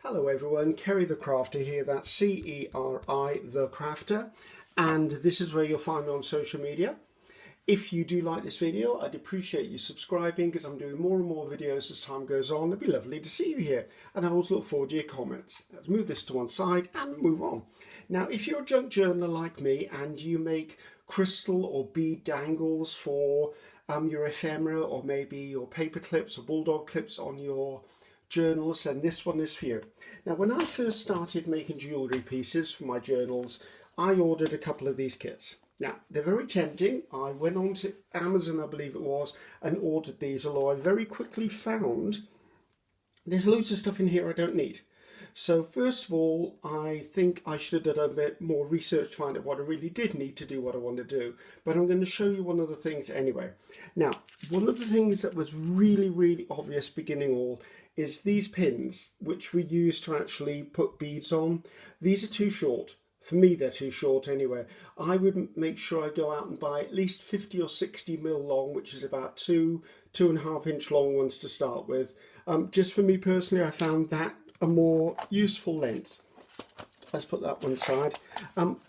Hello everyone, Ceri the Crafter here, that's C-E-R-I the Crafter, and this is where you'll find me on social media. If you do like this video, I'd appreciate you subscribing because I'm doing more and more videos as time goes on. It'd be lovely to see you here, and I always look forward to your comments. Let's move this to one side and move on. Now, if you're a junk journaler like me and you make crystal or bead dangles for your ephemera or maybe your paper clips or bulldog clips on your journals, and this one is for you. Now, when I first started making jewellery pieces for my journals, I ordered a couple of these kits. Now, they're very tempting. I went on to Amazon, I believe it was, and ordered these, although I very quickly found there's loads of stuff in here I don't need. So first of all, I think I should have done a bit more research to find out what I really did need to do what I want to do. But I'm going to show you one of the things anyway. Now, one of the things that was really obvious beginning all is these pins, which we use to actually put beads on. These are too short. For me, they're too short anyway. I would make sure I go out and buy at least 50 or 60 mil long, which is about 2.5 inch long ones to start with. Just for me personally, I found that a more useful length. Let's put that one aside.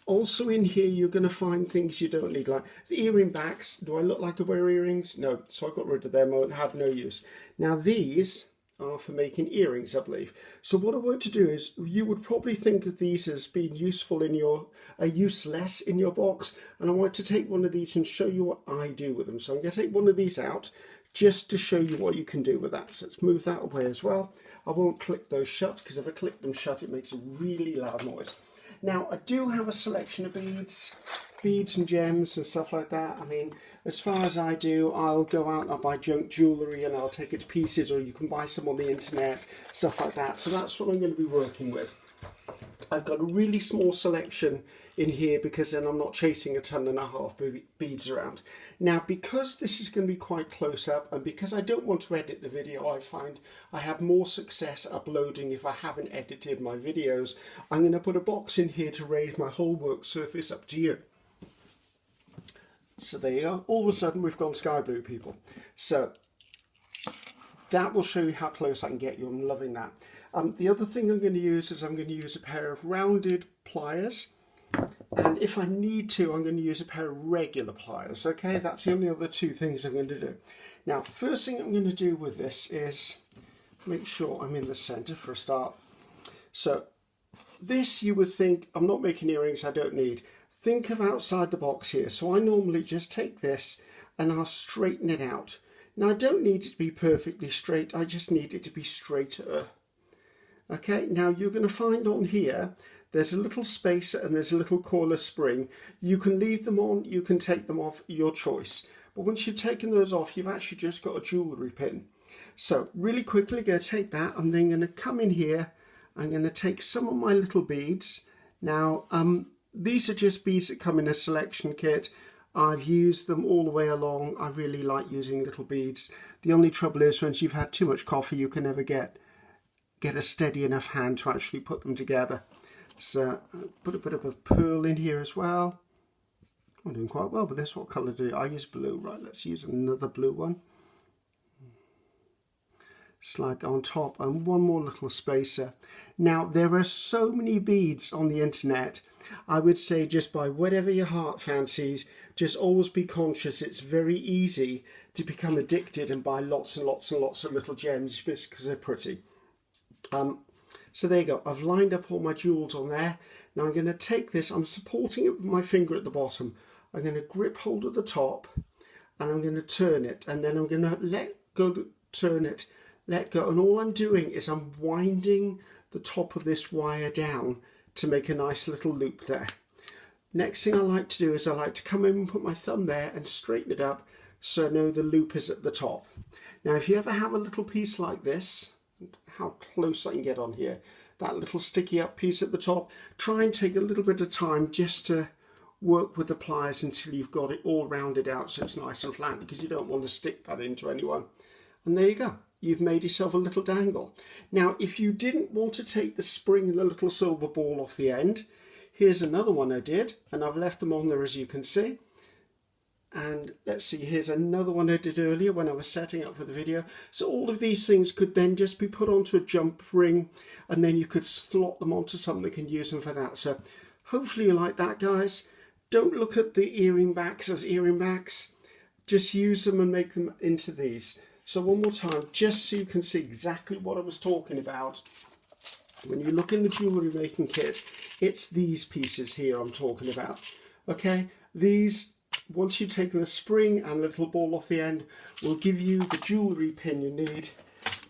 Also in here, you're going to find things you don't need, like the earring backs. Do I look like I wear earrings? No, so I got rid of them. I have no use. Now these are for making earrings, I believe. So what I want to do is, you would probably think of these as being useful in your, useless in your box, and I want to take one of these and show you what I do with them. So I'm going to take one of these out just to show you what you can do with that. So let's move that away as well. I won't click those shut, because if I click them shut, it makes a really loud noise. Now, I do have a selection of beads and gems and stuff like that. I mean, as far as I do, I'll go out and I'll buy junk jewellery and I'll take it to pieces, or you can buy some on the internet, stuff like that. So that's what I'm going to be working with. I've got a really small selection in here because then I'm not chasing 1.5 tons beads around. Now, because this is going to be quite close up, and because I don't want to edit the video, I find I have more success uploading if I haven't edited my videos. I'm going to put a box in here to raise my whole work surface up to you. So there you go. All of a sudden we've gone sky blue, people. So that will show you how close I can get you. I'm loving that. The other thing I'm going to use is I'm going to use a pair of rounded pliers. And if I need to, I'm going to use a pair of regular pliers. Okay, that's the only other two things I'm going to do. Now, first thing I'm going to do with this is make sure I'm in the center for a start. So this, you would think, I'm not making earrings, I don't need. Think of outside the box here. So I normally just take this and I'll straighten it out. Now, I don't need it to be perfectly straight, I just need it to be straighter. Okay, now you're going to find on here, there's a little spacer and there's a little corner spring. You can leave them on, you can take them off, your choice. But once you've taken those off, you've actually just got a jewellery pin. So really quickly, I'm going to take that. I'm then going to come in here. I'm going to take some of my little beads. Now, these are just beads that come in a selection kit. I've used them all the way along. I really like using little beads. The only trouble is, once you've had too much coffee, you can never get a steady enough hand to actually put them together. So put a bit of a pearl in here as well. I'm doing quite well with this. What colour do I use? Blue. Right, let's use another blue one. Slide on top, and one more little spacer. Now, there are so many beads on the internet. I would say just buy whatever your heart fancies. Just always be conscious. It's very easy to become addicted and buy lots and lots and lots of little gems just because they're pretty. So there you go. I've lined up all my jewels on there. Now I'm going to take this. I'm supporting it with my finger at the bottom. I'm going to grip hold of the top and I'm going to turn it, and then I'm going to let go, turn it, let go, and all I'm doing is I'm winding the top of this wire down to make a nice little loop there. Next thing I like to do is I like to come in and put my thumb there and straighten it up so I know the loop is at the top. Now, if you ever have a little piece like this, how close I can get on here, that little sticky up piece at the top, try and take a little bit of time just to work with the pliers until you've got it all rounded out so it's nice and flat, because you don't want to stick that into anyone. And there you go. You've made yourself a little dangle. Now, if you didn't want to take the spring and the little silver ball off the end, here's another one I did, and I've left them on there as you can see. And let's see, here's another one I did earlier when I was setting up for the video. So all of these things could then just be put onto a jump ring, and then you could slot them onto something and use them for that. So hopefully you like that, guys. Don't look at the earring backs as earring backs. Just use them and make them into these. So one more time, just so you can see exactly what I was talking about. When you look in the jewellery making kit, it's these pieces here I'm talking about. Okay, these, once you've taken the spring and a little ball off the end, will give you the jewellery pin you need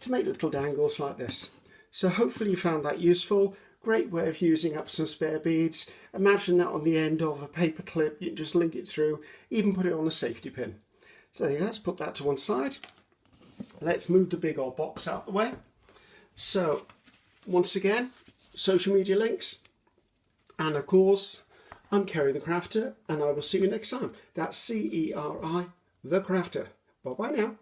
to make little dangles like this. So hopefully you found that useful. Great way of using up some spare beads. Imagine that on the end of a paper clip, you can just link it through, even put it on a safety pin. So let's put that to one side. Let's move the big old box out the way. So once again, social media links, and of course, I'm Ceri the Crafter, and I will see you next time. That's Ceri, the Crafter. Bye bye now.